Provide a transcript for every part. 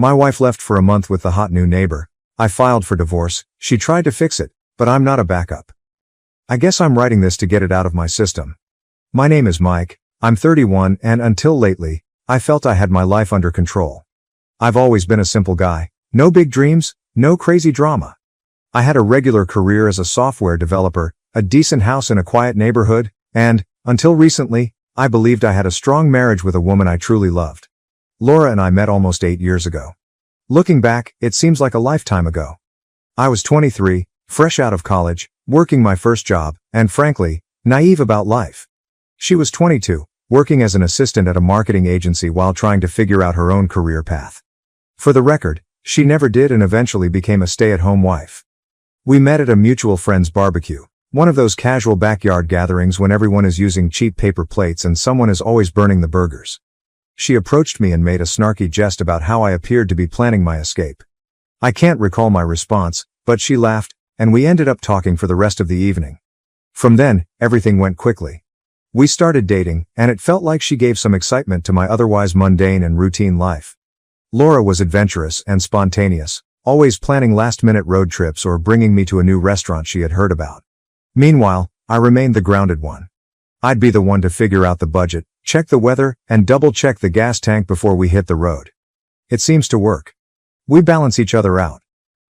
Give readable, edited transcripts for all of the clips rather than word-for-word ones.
My wife left for a month with the hot new neighbor. I filed for divorce. She tried to fix it, but I'm not a backup. I guess I'm writing this to get it out of my system. My name is Mike. I'm 31 and until lately, I felt I had my life under control. I've always been a simple guy. No big dreams, no crazy drama. I had a regular career as a software developer, a decent house in a quiet neighborhood, and, until recently, I believed I had a strong marriage with a woman I truly loved. Laura and I met almost 8 years ago. Looking back, it seems like a lifetime ago. I was 23, fresh out of college, working my first job, and frankly, naive about life. She was 22, working as an assistant at a marketing agency while trying to figure out her own career path. For the record, she never did and eventually became a stay-at-home wife. We met at a mutual friend's barbecue, one of those casual backyard gatherings when everyone is using cheap paper plates and someone is always burning the burgers. She approached me and made a snarky jest about how I appeared to be planning my escape. I can't recall my response, but she laughed, and we ended up talking for the rest of the evening. From then, everything went quickly. We started dating, and it felt like she gave some excitement to my otherwise mundane and routine life. Laura was adventurous and spontaneous, always planning last-minute road trips or bringing me to a new restaurant she had heard about. Meanwhile, I remained the grounded one. I'd be the one to figure out the budget, check the weather, and double-check the gas tank before we hit the road. It seems to work. We balance each other out.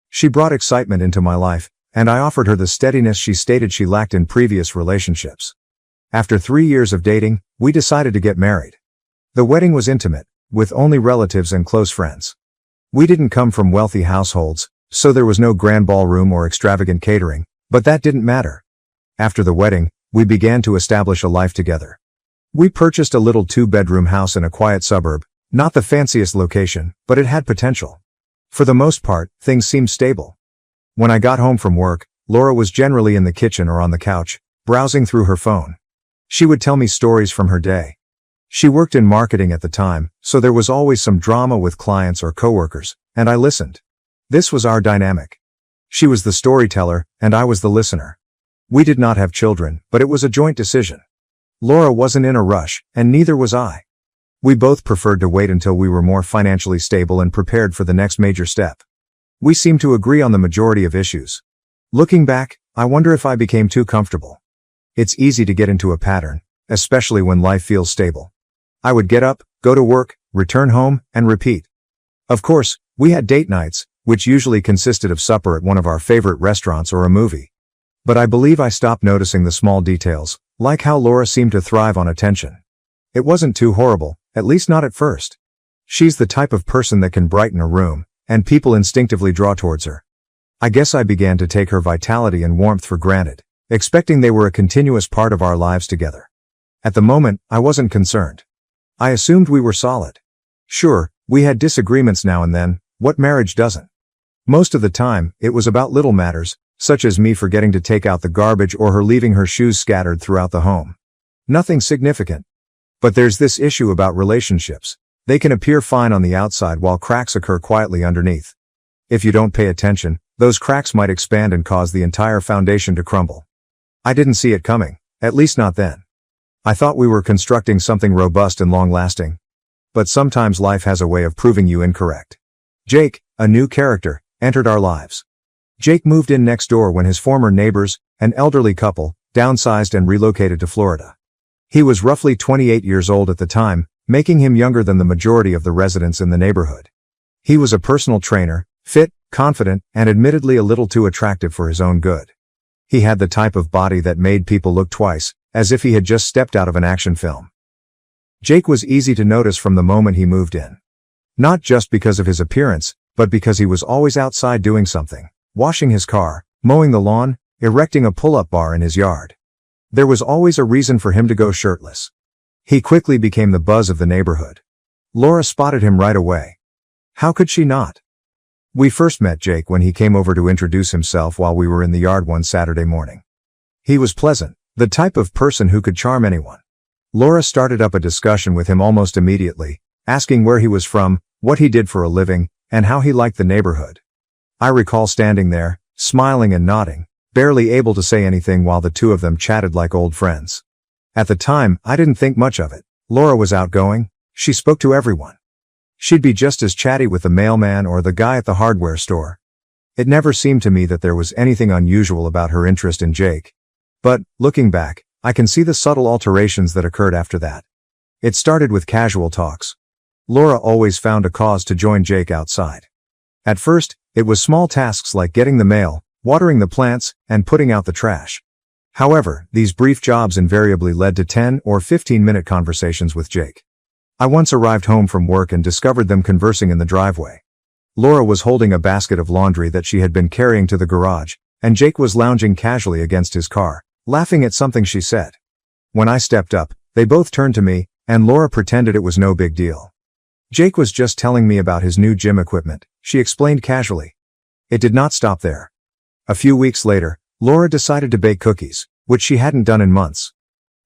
She brought excitement into my life, and I offered her the steadiness she stated she lacked in previous relationships. After 3 years of dating, we decided to get married. The wedding was intimate, with only relatives and close friends. We didn't come from wealthy households, so there was no grand ballroom or extravagant catering, but that didn't matter. After the wedding, we began to establish a life together. We purchased a little 2-bedroom house in a quiet suburb, not the fanciest location, but it had potential. For the most part, things seemed stable. When I got home from work, Laura was generally in the kitchen or on the couch, browsing through her phone. She would tell me stories from her day. She worked in marketing at the time, so there was always some drama with clients or coworkers, and I listened. This was our dynamic. She was the storyteller, and I was the listener. We did not have children, but it was a joint decision. Laura wasn't in a rush, and neither was I. We both preferred to wait until we were more financially stable and prepared for the next major step. We seemed to agree on the majority of issues. Looking back, I wonder if I became too comfortable. It's easy to get into a pattern, especially when life feels stable. I would get up, go to work, return home, and repeat. Of course, we had date nights, which usually consisted of supper at one of our favorite restaurants or a movie. But I believe I stopped noticing the small details, like how Laura seemed to thrive on attention. It wasn't too horrible, at least not at first. She's the type of person that can brighten a room, and people instinctively draw towards her. I guess I began to take her vitality and warmth for granted, expecting they were a continuous part of our lives together. At the moment, I wasn't concerned. I assumed we were solid. Sure, we had disagreements now and then, what marriage doesn't? Most of the time, it was about little matters, such as me forgetting to take out the garbage or her leaving her shoes scattered throughout the home. Nothing significant. But there's this issue about relationships. They can appear fine on the outside while cracks occur quietly underneath. If you don't pay attention, those cracks might expand and cause the entire foundation to crumble. I didn't see it coming, at least not then. I thought we were constructing something robust and long-lasting. But sometimes life has a way of proving you incorrect. Jake, a new character, entered our lives. Jake moved in next door when his former neighbors, an elderly couple, downsized and relocated to Florida. He was roughly 28 years old at the time, making him younger than the majority of the residents in the neighborhood. He was a personal trainer, fit, confident, and admittedly a little too attractive for his own good. He had the type of body that made people look twice, as if he had just stepped out of an action film. Jake was easy to notice from the moment he moved in. Not just because of his appearance, but because he was always outside doing something, washing his car, mowing the lawn, erecting a pull-up bar in his yard. There was always a reason for him to go shirtless. He quickly became the buzz of the neighborhood. Laura spotted him right away. How could she not? We first met Jake when he came over to introduce himself while we were in the yard one Saturday morning. He was pleasant, the type of person who could charm anyone. Laura started up a discussion with him almost immediately, asking where he was from, what he did for a living, and how he liked the neighborhood. I recall standing there, smiling and nodding, barely able to say anything while the two of them chatted like old friends. At the time, I didn't think much of it. Laura was outgoing. She spoke to everyone. She'd be just as chatty with the mailman or the guy at the hardware store. It never seemed to me that there was anything unusual about her interest in Jake. But, looking back, I can see the subtle alterations that occurred after that. It started with casual talks. Laura always found a cause to join Jake outside. At first, it was small tasks like getting the mail, watering the plants, and putting out the trash. However, these brief jobs invariably led to 10 or 15-minute conversations with Jake. I once arrived home from work and discovered them conversing in the driveway. Laura was holding a basket of laundry that she had been carrying to the garage, and Jake was lounging casually against his car, laughing at something she said. When I stepped up, they both turned to me, and Laura pretended it was no big deal. Jake was just telling me about his new gym equipment, she explained casually. It did not stop there. A few weeks later, Laura decided to bake cookies, which she hadn't done in months.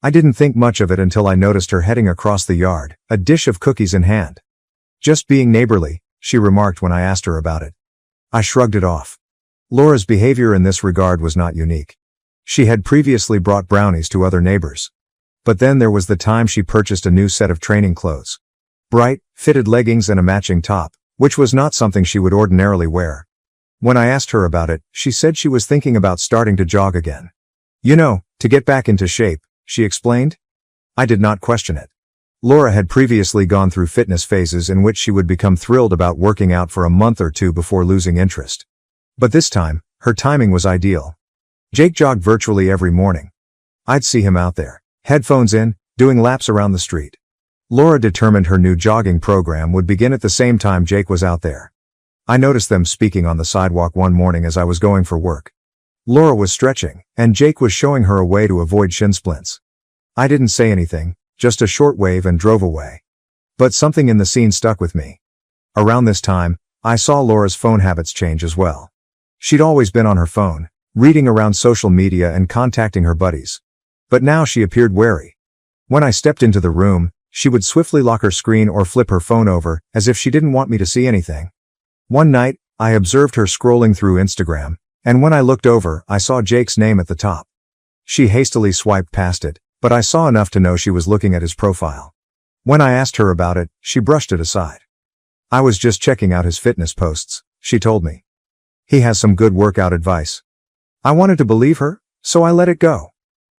I didn't think much of it until I noticed her heading across the yard, a dish of cookies in hand. Just being neighborly, she remarked when I asked her about it. I shrugged it off. Laura's behavior in this regard was not unique. She had previously brought brownies to other neighbors. But then there was the time she purchased a new set of training clothes. Bright, fitted leggings and a matching top, which was not something she would ordinarily wear. When I asked her about it, she said she was thinking about starting to jog again. You know, to get back into shape, she explained. I did not question it. Laura had previously gone through fitness phases in which she would become thrilled about working out for a month or two before losing interest. But this time, her timing was ideal. Jake jogged virtually every morning. I'd see him out there, headphones in, doing laps around the street. Laura determined her new jogging program would begin at the same time Jake was out there. I noticed them speaking on the sidewalk one morning as I was going for work. Laura was stretching, and Jake was showing her a way to avoid shin splints. I didn't say anything, just a short wave and drove away. But something in the scene stuck with me. Around this time, I saw Laura's phone habits change as well. She'd always been on her phone, reading around social media and contacting her buddies. But now she appeared wary. When I stepped into the room, she would swiftly lock her screen or flip her phone over, as if she didn't want me to see anything. One night, I observed her scrolling through Instagram, and when I looked over, I saw Jake's name at the top. She hastily swiped past it, but I saw enough to know she was looking at his profile. When I asked her about it, she brushed it aside. I was just checking out his fitness posts, she told me. He has some good workout advice. I wanted to believe her, so I let it go.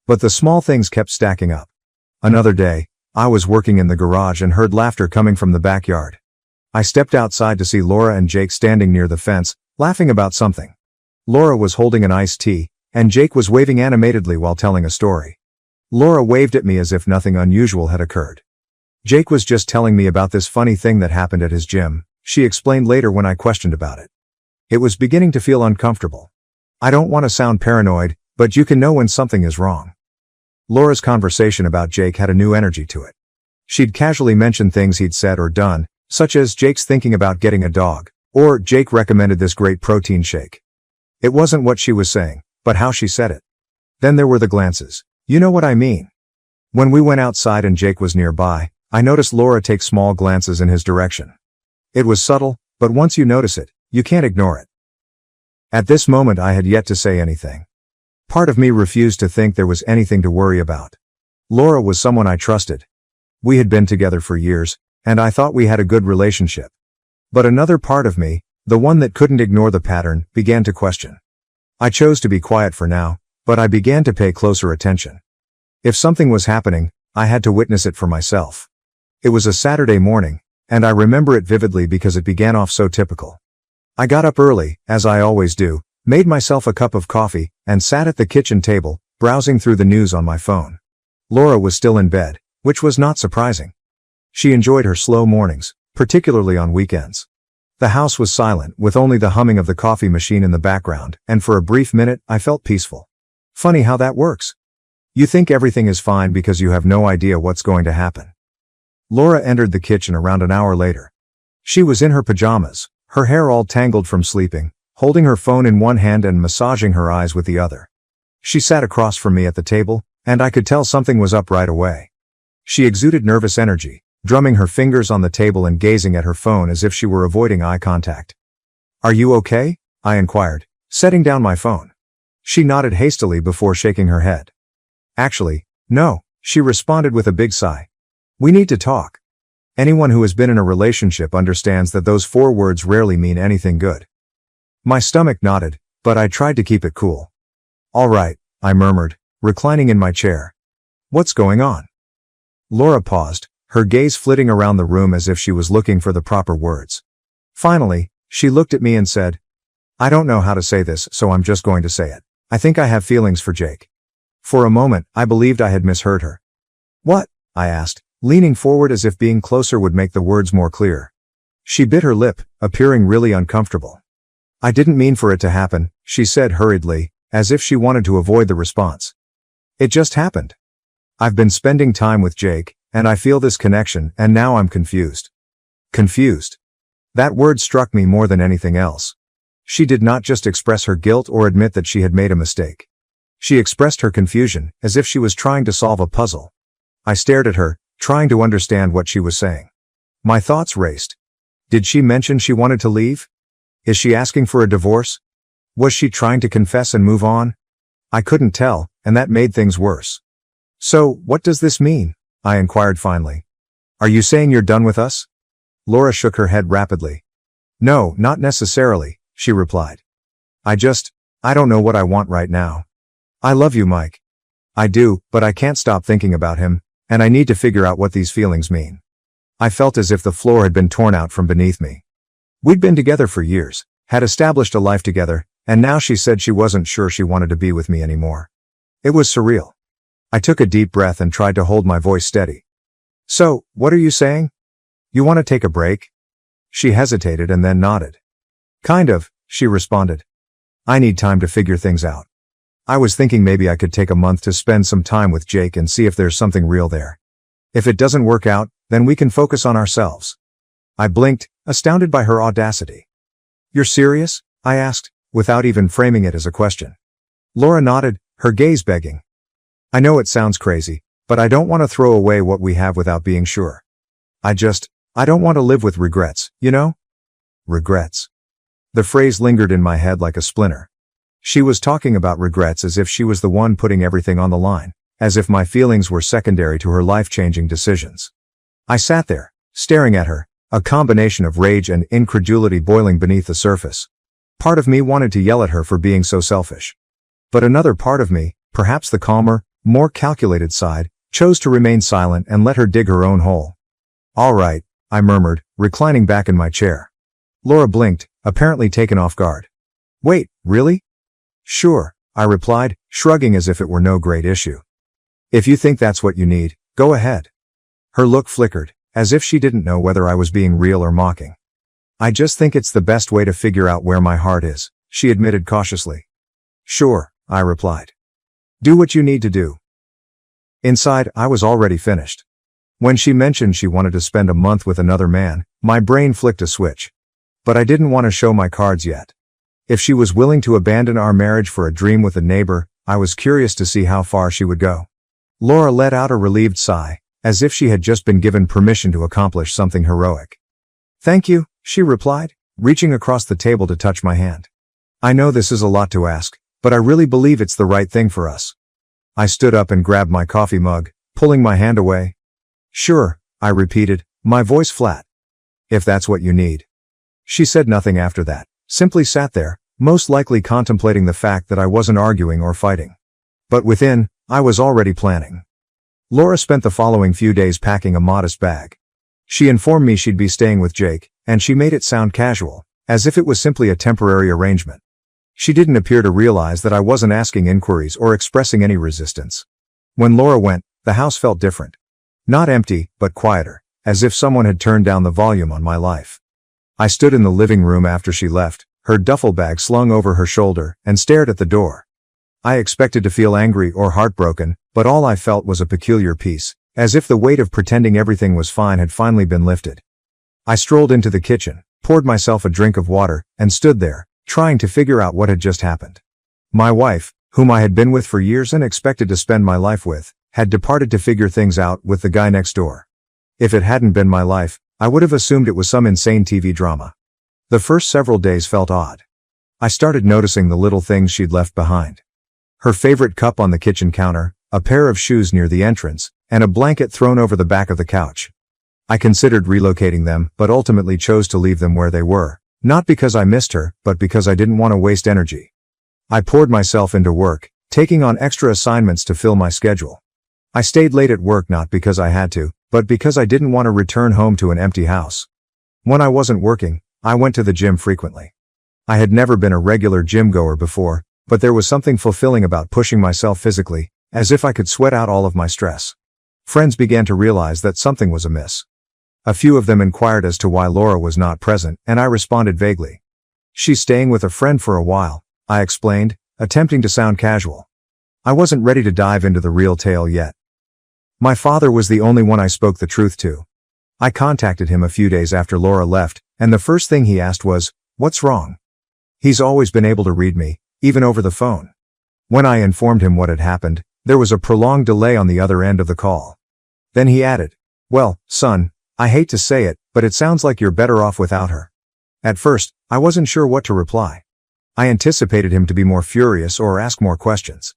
But the small things kept stacking up. Another day, I was working in the garage and heard laughter coming from the backyard. I stepped outside to see Laura and Jake standing near the fence, laughing about something. Laura was holding an iced tea, and Jake was waving animatedly while telling a story. Laura waved at me as if nothing unusual had occurred. Jake was just telling me about this funny thing that happened at his gym, she explained later when I questioned about it. It was beginning to feel uncomfortable. I don't want to sound paranoid, but you can know when something is wrong. Laura's conversation about Jake had a new energy to it. She'd casually mention things he'd said or done, such as Jake's thinking about getting a dog, or Jake recommended this great protein shake. It wasn't what she was saying, but how she said it. Then there were the glances. You know what I mean. When we went outside and Jake was nearby, I noticed Laura take small glances in his direction. It was subtle, but once you notice it, you can't ignore it. At this moment I had yet to say anything. Part of me refused to think there was anything to worry about. Laura was someone I trusted. We had been together for years, and I thought we had a good relationship. But another part of me, the one that couldn't ignore the pattern, began to question. I chose to be quiet for now, but I began to pay closer attention. If something was happening, I had to witness it for myself. It was a Saturday morning, and I remember it vividly because it began off so typical. I got up early, as I always do, made myself a cup of coffee, and sat at the kitchen table, browsing through the news on my phone. Laura was still in bed, which was not surprising. She enjoyed her slow mornings, particularly on weekends. The house was silent, with only the humming of the coffee machine in the background, and for a brief minute, I felt peaceful. Funny how that works. You think everything is fine because you have no idea what's going to happen. Laura entered the kitchen around an hour later. She was in her pajamas, her hair all tangled from sleeping, holding her phone in one hand and massaging her eyes with the other. She sat across from me at the table, and I could tell something was up right away. She exuded nervous energy, drumming her fingers on the table and gazing at her phone as if she were avoiding eye contact. "Are you okay?" I inquired, setting down my phone. She nodded hastily before shaking her head. "Actually, no," she responded with a big sigh. "We need to talk." Anyone who has been in a relationship understands that those 4 words rarely mean anything good. My stomach nodded, but I tried to keep it cool. All right, I murmured, reclining in my chair. What's going on? Laura paused, her gaze flitting around the room as if she was looking for the proper words. Finally, she looked at me and said, I don't know how to say this, so I'm just going to say it. I think I have feelings for Jake. For a moment, I believed I had misheard her. What? I asked, leaning forward as if being closer would make the words more clear. She bit her lip, appearing really uncomfortable. I didn't mean for it to happen, she said hurriedly, as if she wanted to avoid the response. It just happened. I've been spending time with Jake, and I feel this connection, and now I'm confused. Confused. That word struck me more than anything else. She did not just express her guilt or admit that she had made a mistake. She expressed her confusion, as if she was trying to solve a puzzle. I stared at her, trying to understand what she was saying. My thoughts raced. Did she mention she wanted to leave? Is she asking for a divorce? Was she trying to confess and move on? I couldn't tell, and that made things worse. So, what does this mean? I inquired finally. Are you saying you're done with us? Laura shook her head rapidly. No, not necessarily, she replied. I don't know what I want right now. I love you, Mike. I do, but I can't stop thinking about him, and I need to figure out what these feelings mean. I felt as if the floor had been torn out from beneath me. We'd been together for years, had established a life together, and now she said she wasn't sure she wanted to be with me anymore. It was surreal. I took a deep breath and tried to hold my voice steady. So, what are you saying? You want to take a break? She hesitated and then nodded. Kind of, she responded. I need time to figure things out. I was thinking maybe I could take a month to spend some time with Jake and see if there's something real there. If it doesn't work out, then we can focus on ourselves. I blinked, astounded by her audacity. You're serious? I asked, without even framing it as a question. Laura nodded, her gaze begging. I know it sounds crazy, but I don't want to throw away what we have without being sure. I don't want to live with regrets, you know? Regrets. The phrase lingered in my head like a splinter. She was talking about regrets as if she was the one putting everything on the line, as if my feelings were secondary to her life-changing decisions. I sat there, staring at her, a combination of rage and incredulity boiling beneath the surface. Part of me wanted to yell at her for being so selfish. But another part of me, perhaps the calmer, more calculated side, chose to remain silent and let her dig her own hole. All right, I murmured, reclining back in my chair. Laura blinked, apparently taken off guard. Wait, really? Sure, I replied, shrugging as if it were no great issue. If you think that's what you need, go ahead. Her look flickered, as if she didn't know whether I was being real or mocking. I just think it's the best way to figure out where my heart is, she admitted cautiously. Sure, I replied. Do what you need to do. Inside, I was already finished. When she mentioned she wanted to spend a month with another man, my brain flicked a switch. But I didn't want to show my cards yet. If she was willing to abandon our marriage for a dream with a neighbor, I was curious to see how far she would go. Laura let out a relieved sigh, as if she had just been given permission to accomplish something heroic. Thank you, she replied, reaching across the table to touch my hand. I know this is a lot to ask, but I really believe it's the right thing for us. I stood up and grabbed my coffee mug, pulling my hand away. Sure, I repeated, my voice flat. If that's what you need. She said nothing after that, simply sat there, most likely contemplating the fact that I wasn't arguing or fighting. But within, I was already planning. Laura spent the following few days packing a modest bag. She informed me she'd be staying with Jake, and she made it sound casual, as if it was simply a temporary arrangement. She didn't appear to realize that I wasn't asking inquiries or expressing any resistance. When Laura went, the house felt different. Not empty, but quieter, as if someone had turned down the volume on my life. I stood in the living room after she left, her duffel bag slung over her shoulder, and stared at the door. I expected to feel angry or heartbroken, but all I felt was a peculiar peace, as if the weight of pretending everything was fine had finally been lifted. I strolled into the kitchen, poured myself a drink of water, and stood there, trying to figure out what had just happened. My wife, whom I had been with for years and expected to spend my life with, had departed to figure things out with the guy next door. If it hadn't been my life, I would have assumed it was some insane TV drama. The first several days felt odd. I started noticing the little things she'd left behind. Her favorite cup on the kitchen counter, a pair of shoes near the entrance, and a blanket thrown over the back of the couch. I considered relocating them, but ultimately chose to leave them where they were, not because I missed her, but because I didn't want to waste energy. I poured myself into work, taking on extra assignments to fill my schedule. I stayed late at work not because I had to, but because I didn't want to return home to an empty house. When I wasn't working, I went to the gym frequently. I had never been a regular gym goer before, but there was something fulfilling about pushing myself physically, as if I could sweat out all of my stress. Friends began to realize that something was amiss. A few of them inquired as to why Laura was not present, and I responded vaguely. "She's staying with a friend for a while," I explained, attempting to sound casual. I wasn't ready to dive into the real tale yet. My father was the only one I spoke the truth to. I contacted him a few days after Laura left, and the first thing he asked was, "What's wrong?" He's always been able to read me, even over the phone. When I informed him what had happened, there was a prolonged delay on the other end of the call. Then he added, "Well, son, I hate to say it, but it sounds like you're better off without her." At first, I wasn't sure what to reply. I anticipated him to be more furious or ask more questions.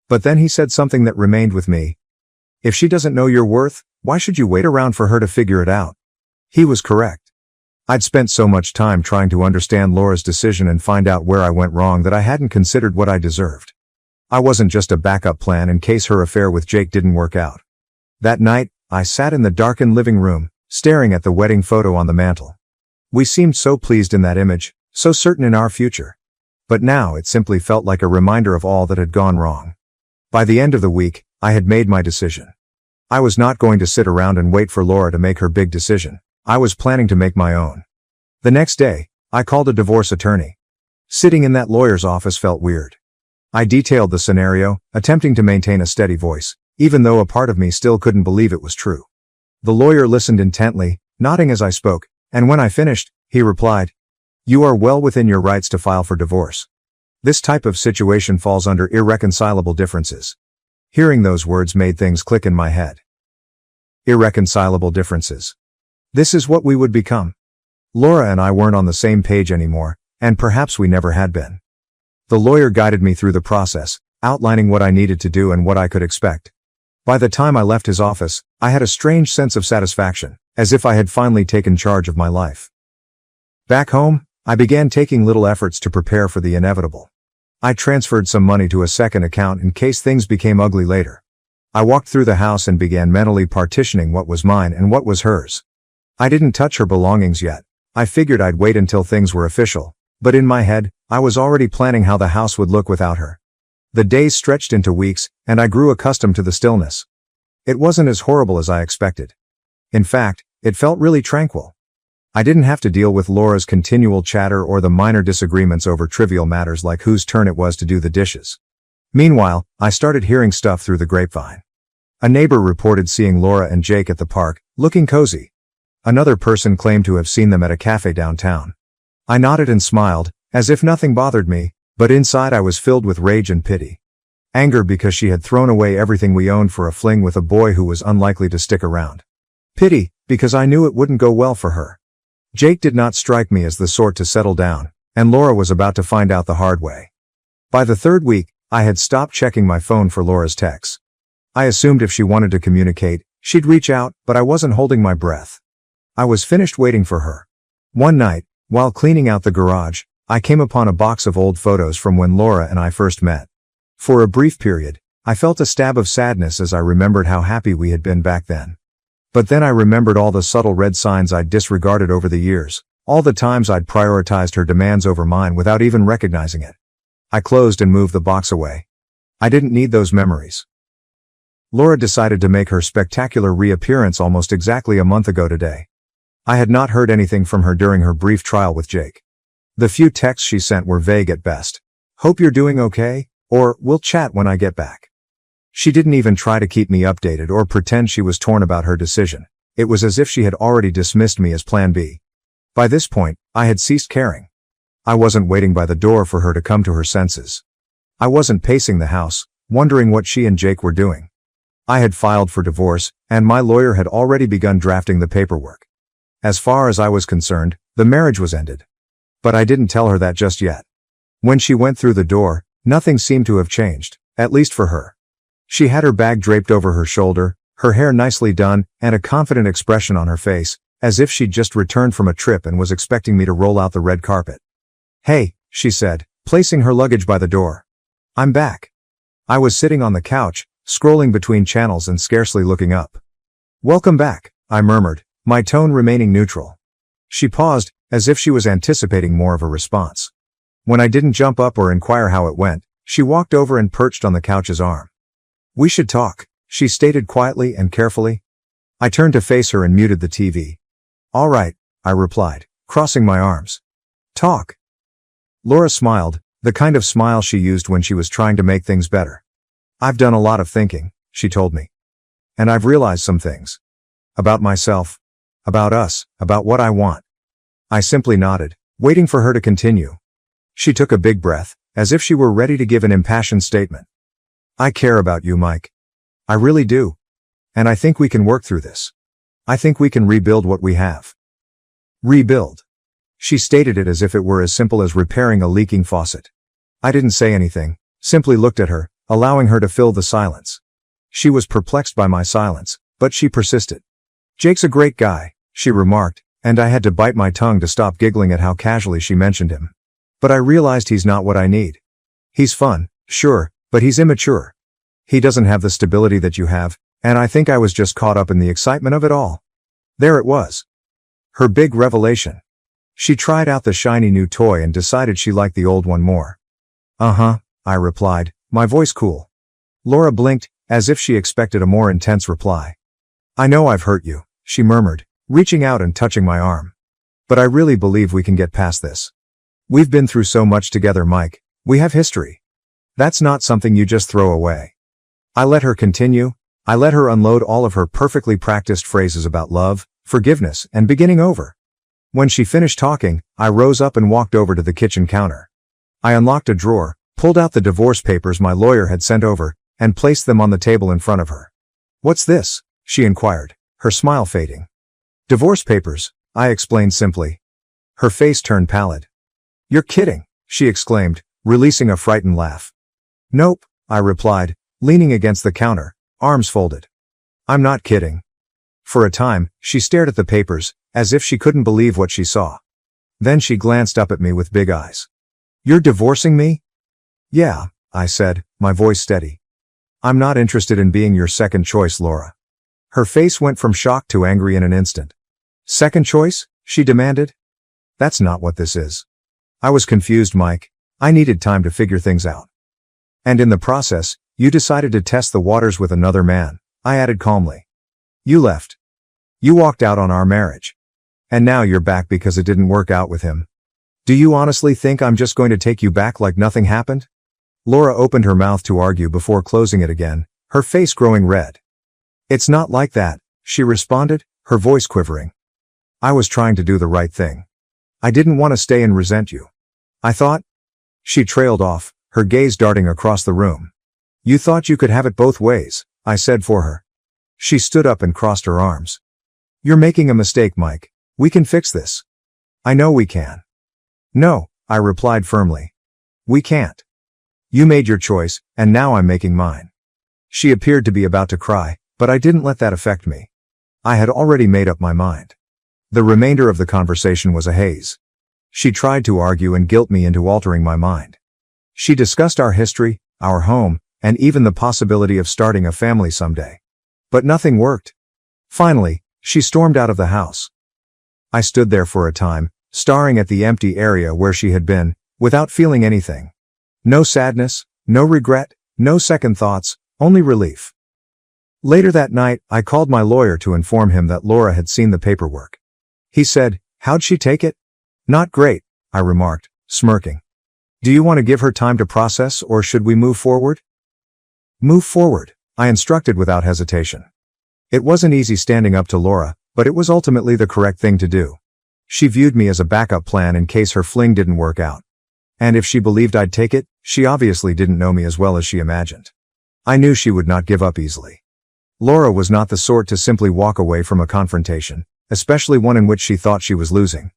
But then he said something that remained with me. "If she doesn't know your worth, why should you wait around for her to figure it out?" He was correct. I'd spent so much time trying to understand Laura's decision and find out where I went wrong that I hadn't considered what I deserved. I wasn't just a backup plan in case her affair with Jake didn't work out. That night, I sat in the darkened living room, staring at the wedding photo on the mantel. We seemed so pleased in that image, so certain in our future. But now it simply felt like a reminder of all that had gone wrong. By the end of the week, I had made my decision. I was not going to sit around and wait for Laura to make her big decision. I was planning to make my own. The next day, I called a divorce attorney. Sitting in that lawyer's office felt weird. I detailed the scenario, attempting to maintain a steady voice, even though a part of me still couldn't believe it was true. The lawyer listened intently, nodding as I spoke, and when I finished, he replied, "You are well within your rights to file for divorce. This type of situation falls under irreconcilable differences." Hearing those words made things click in my head. Irreconcilable differences. This is what we would become. Laura and I weren't on the same page anymore, and perhaps we never had been. The lawyer guided me through the process, outlining what I needed to do and what I could expect. By the time I left his office, I had a strange sense of satisfaction, as if I had finally taken charge of my life. Back home, I began taking little efforts to prepare for the inevitable. I transferred some money to a second account in case things became ugly later. I walked through the house and began mentally partitioning what was mine and what was hers. I didn't touch her belongings yet. I figured I'd wait until things were official, but in my head, I was already planning how the house would look without her. The days stretched into weeks, and I grew accustomed to the stillness. It wasn't as horrible as I expected. In fact, it felt really tranquil. I didn't have to deal with Laura's continual chatter or the minor disagreements over trivial matters like whose turn it was to do the dishes. Meanwhile, I started hearing stuff through the grapevine. A neighbor reported seeing Laura and Jake at the park, looking cozy. Another person claimed to have seen them at a cafe downtown. I nodded and smiled, as if nothing bothered me, but inside I was filled with rage and pity. Anger because she had thrown away everything we owned for a fling with a boy who was unlikely to stick around. Pity, because I knew it wouldn't go well for her. Jake did not strike me as the sort to settle down, and Laura was about to find out the hard way. By the third week, I had stopped checking my phone for Laura's texts. I assumed if she wanted to communicate, she'd reach out, but I wasn't holding my breath. I was finished waiting for her. One night, while cleaning out the garage, I came upon a box of old photos from when Laura and I first met. For a brief period, I felt a stab of sadness as I remembered how happy we had been back then. But then I remembered all the subtle red signs I'd disregarded over the years, all the times I'd prioritized her demands over mine without even recognizing it. I closed and moved the box away. I didn't need those memories. Laura decided to make her spectacular reappearance almost exactly a month ago today. I had not heard anything from her during her brief trial with Jake. The few texts she sent were vague at best. "Hope you're doing okay," or "We'll chat when I get back." She didn't even try to keep me updated or pretend she was torn about her decision. It was as if she had already dismissed me as Plan B. By this point, I had ceased caring. I wasn't waiting by the door for her to come to her senses. I wasn't pacing the house, wondering what she and Jake were doing. I had filed for divorce, and my lawyer had already begun drafting the paperwork. As far as I was concerned, the marriage was ended. But I didn't tell her that just yet. When she went through the door, nothing seemed to have changed, at least for her. She had her bag draped over her shoulder, her hair nicely done, and a confident expression on her face, as if she'd just returned from a trip and was expecting me to roll out the red carpet. "Hey," she said, placing her luggage by the door. "I'm back." I was sitting on the couch, scrolling between channels and scarcely looking up. "Welcome back," I murmured, my tone remaining neutral. She paused, as if she was anticipating more of a response. When I didn't jump up or inquire how it went, she walked over and perched on the couch's arm. "We should talk," she stated quietly and carefully. I turned to face her and muted the TV. "All right," I replied, crossing my arms. "Talk." Laura smiled, the kind of smile she used when she was trying to make things better. "I've done a lot of thinking," she told me. "And I've realized some things. About myself. About us. About what I want." I simply nodded, waiting for her to continue. She took a big breath, as if she were ready to give an impassioned statement. "I care about you, Mike. I really do. And I think we can work through this. I think we can rebuild what we have." Rebuild. She stated it as if it were as simple as repairing a leaking faucet. I didn't say anything, simply looked at her, allowing her to fill the silence. She was perplexed by my silence, but she persisted. "Jake's a great guy," she remarked, and I had to bite my tongue to stop giggling at how casually she mentioned him. "But I realized he's not what I need. He's fun, sure, but he's immature. He doesn't have the stability that you have, and I think I was just caught up in the excitement of it all." There it was. Her big revelation. She tried out the shiny new toy and decided she liked the old one more. "Uh-huh," I replied, my voice cool. Laura blinked, as if she expected a more intense reply. "I know I've hurt you," she murmured, reaching out and touching my arm. "But I really believe we can get past this. We've been through so much together, Mike. We have history. That's not something you just throw away." I let her continue. I let her unload all of her perfectly practiced phrases about love, forgiveness, and beginning over. When she finished talking, I rose up and walked over to the kitchen counter. I unlocked a drawer, pulled out the divorce papers my lawyer had sent over, and placed them on the table in front of her. "What's this?" she inquired, her smile fading. "Divorce papers," I explained simply. Her face turned pallid. "You're kidding," she exclaimed, releasing a frightened laugh. "Nope," I replied, leaning against the counter, arms folded. "I'm not kidding." For a time, she stared at the papers, as if she couldn't believe what she saw. Then she glanced up at me with big eyes. "You're divorcing me?" "Yeah," I said, my voice steady. "I'm not interested in being your second choice, Laura." Her face went from shock to angry in an instant. "Second choice?" she demanded. "That's not what this is." I was confused, Mike. I needed time to figure things out. "And in the process, you decided to test the waters with another man," I added calmly. "You left. You walked out on our marriage. And now you're back because it didn't work out with him. Do you honestly think I'm just going to take you back like nothing happened?" Laura opened her mouth to argue before closing it again, her face growing red. "It's not like that," she responded, her voice quivering. "I was trying to do the right thing. I didn't want to stay and resent you. I thought—" She trailed off, her gaze darting across the room. "You thought you could have it both ways," I said for her. She stood up and crossed her arms. "You're making a mistake, Mike. We can fix this." "I know we can." "No," I replied firmly. "We can't. You made your choice, and now I'm making mine." She appeared to be about to cry, but I didn't let that affect me. I had already made up my mind. The remainder of the conversation was a haze. She tried to argue and guilt me into altering my mind. She discussed our history, our home, and even the possibility of starting a family someday. But nothing worked. Finally, she stormed out of the house. I stood there for a time, staring at the empty area where she had been, without feeling anything. No sadness, no regret, no second thoughts, only relief. Later that night, I called my lawyer to inform him that Laura had seen the paperwork. He said, "How'd she take it?" "Not great," I remarked, smirking. "Do you want to give her time to process, or should we move forward?" "Move forward," I instructed without hesitation. It wasn't easy standing up to Laura, but it was ultimately the correct thing to do. She viewed me as a backup plan in case her fling didn't work out. And if she believed I'd take it, she obviously didn't know me as well as she imagined. I knew she would not give up easily. Laura was not the sort to simply walk away from a confrontation, especially one in which she thought she was losing.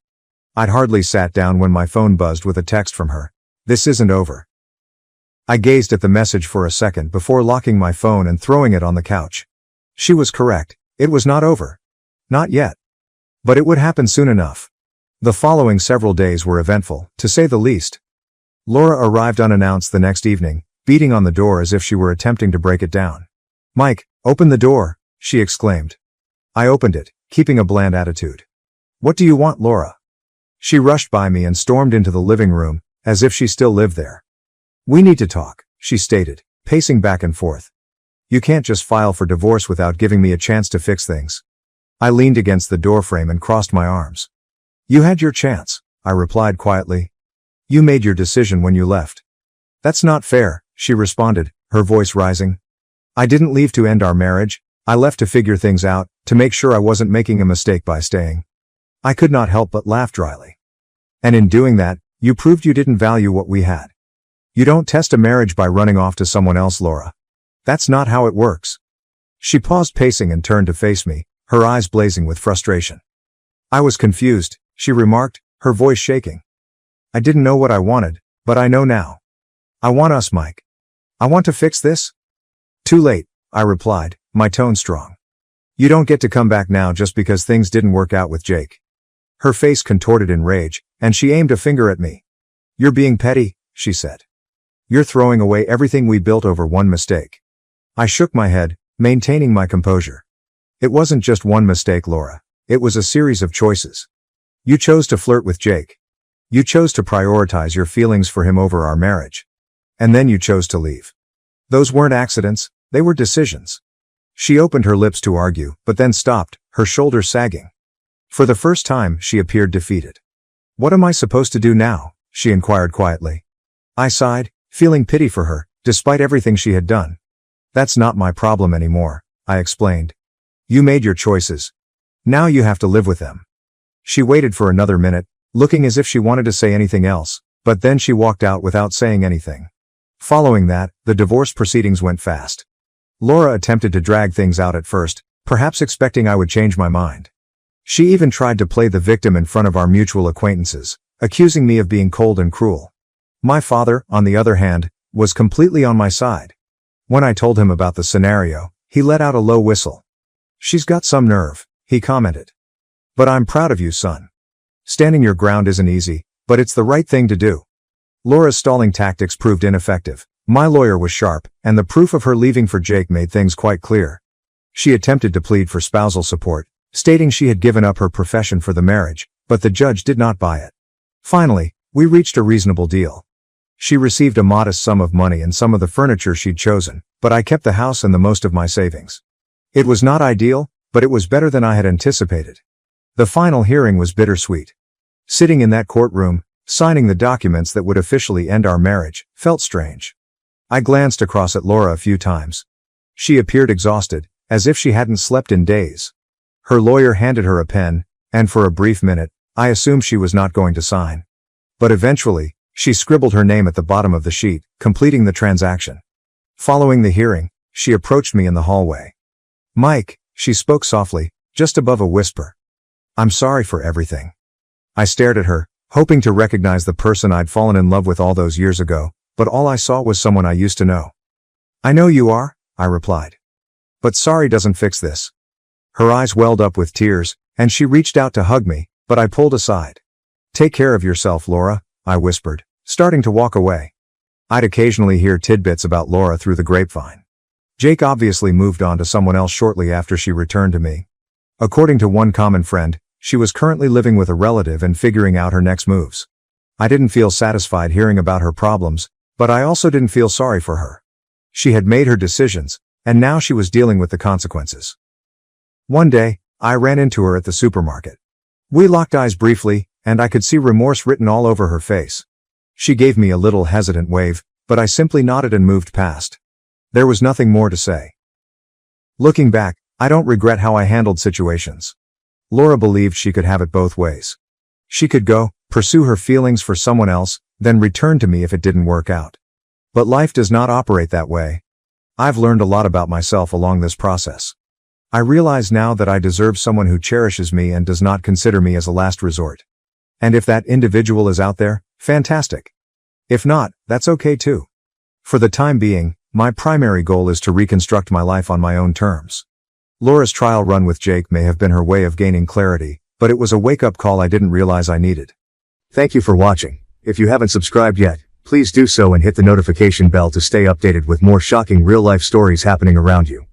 I'd hardly sat down when my phone buzzed with a text from her. "This isn't over." I gazed at the message for a second before locking my phone and throwing it on the couch. She was correct. It was not over. Not yet. But it would happen soon enough. The following several days were eventful, to say the least. Laura arrived unannounced the next evening, beating on the door as if she were attempting to break it down. "Mike, open the door," she exclaimed. I opened it, keeping a bland attitude. "What do you want, Laura?" She rushed by me and stormed into the living room, as if she still lived there. "We need to talk," she stated, pacing back and forth. "You can't just file for divorce without giving me a chance to fix things." I leaned against the doorframe and crossed my arms. "You had your chance," I replied quietly. "You made your decision when you left." "That's not fair," she responded, her voice rising. "I didn't leave to end our marriage. I left to figure things out, to make sure I wasn't making a mistake by staying." I could not help but laugh dryly. "And in doing that, you proved you didn't value what we had. You don't test a marriage by running off to someone else, Laura. That's not how it works." She paused pacing and turned to face me, her eyes blazing with frustration. "I was confused," she remarked, her voice shaking. "I didn't know what I wanted, but I know now. I want us, Mike. I want to fix this." "Too late," I replied, my tone strong. "You don't get to come back now just because things didn't work out with Jake." Her face contorted in rage, and she aimed a finger at me. "You're being petty," she said. "You're throwing away everything we built over one mistake." I shook my head, maintaining my composure. "It wasn't just one mistake, Laura. It was a series of choices. You chose to flirt with Jake. You chose to prioritize your feelings for him over our marriage. And then you chose to leave. Those weren't accidents, they were decisions." She opened her lips to argue, but then stopped, her shoulders sagging. For the first time, she appeared defeated. "What am I supposed to do now?" she inquired quietly. I sighed, feeling pity for her, despite everything she had done. "That's not my problem anymore," I explained. "You made your choices. Now you have to live with them." She waited for another minute, looking as if she wanted to say anything else, but then she walked out without saying anything. Following that, the divorce proceedings went fast. Laura attempted to drag things out at first, perhaps expecting I would change my mind. She even tried to play the victim in front of our mutual acquaintances, accusing me of being cold and cruel. My father, on the other hand, was completely on my side. When I told him about the scenario, he let out a low whistle. "She's got some nerve," he commented. "But I'm proud of you, son. Standing your ground isn't easy, but it's the right thing to do." Laura's stalling tactics proved ineffective. My lawyer was sharp, and the proof of her leaving for Jake made things quite clear. She attempted to plead for spousal support, stating she had given up her profession for the marriage, but the judge did not buy it. Finally, we reached a reasonable deal. She received a modest sum of money and some of the furniture she'd chosen, but I kept the house and the most of my savings. It was not ideal, but it was better than I had anticipated. The final hearing was bittersweet. Sitting in that courtroom, signing the documents that would officially end our marriage, felt strange. I glanced across at Laura a few times. She appeared exhausted, as if she hadn't slept in days. Her lawyer handed her a pen, and for a brief minute, I assumed she was not going to sign. But eventually, she scribbled her name at the bottom of the sheet, completing the transaction. Following the hearing, she approached me in the hallway. "Mike," she spoke softly, just above a whisper. "I'm sorry for everything." I stared at her, hoping to recognize the person I'd fallen in love with all those years ago, but all I saw was someone I used to know. "I know you are," I replied. "But sorry doesn't fix this." Her eyes welled up with tears, and she reached out to hug me, but I pulled aside. "Take care of yourself, Laura," I whispered, starting to walk away. I'd occasionally hear tidbits about Laura through the grapevine. Jake obviously moved on to someone else shortly after she returned to me. According to one common friend, she was currently living with a relative and figuring out her next moves. I didn't feel satisfied hearing about her problems, but I also didn't feel sorry for her. She had made her decisions, and now she was dealing with the consequences. One day, I ran into her at the supermarket. We locked eyes briefly, and I could see remorse written all over her face. She gave me a little hesitant wave, but I simply nodded and moved past. There was nothing more to say. Looking back, I don't regret how I handled situations. Laura believed she could have it both ways. She could go, pursue her feelings for someone else, then return to me if it didn't work out. But life does not operate that way. I've learned a lot about myself along this process. I realize now that I deserve someone who cherishes me and does not consider me as a last resort. And if that individual is out there, fantastic. If not, that's okay too. For the time being, my primary goal is to reconstruct my life on my own terms. Laura's trial run with Jake may have been her way of gaining clarity, but it was a wake-up call I didn't realize I needed. Thank you for watching. If you haven't subscribed yet, please do so and hit the notification bell to stay updated with more shocking real-life stories happening around you.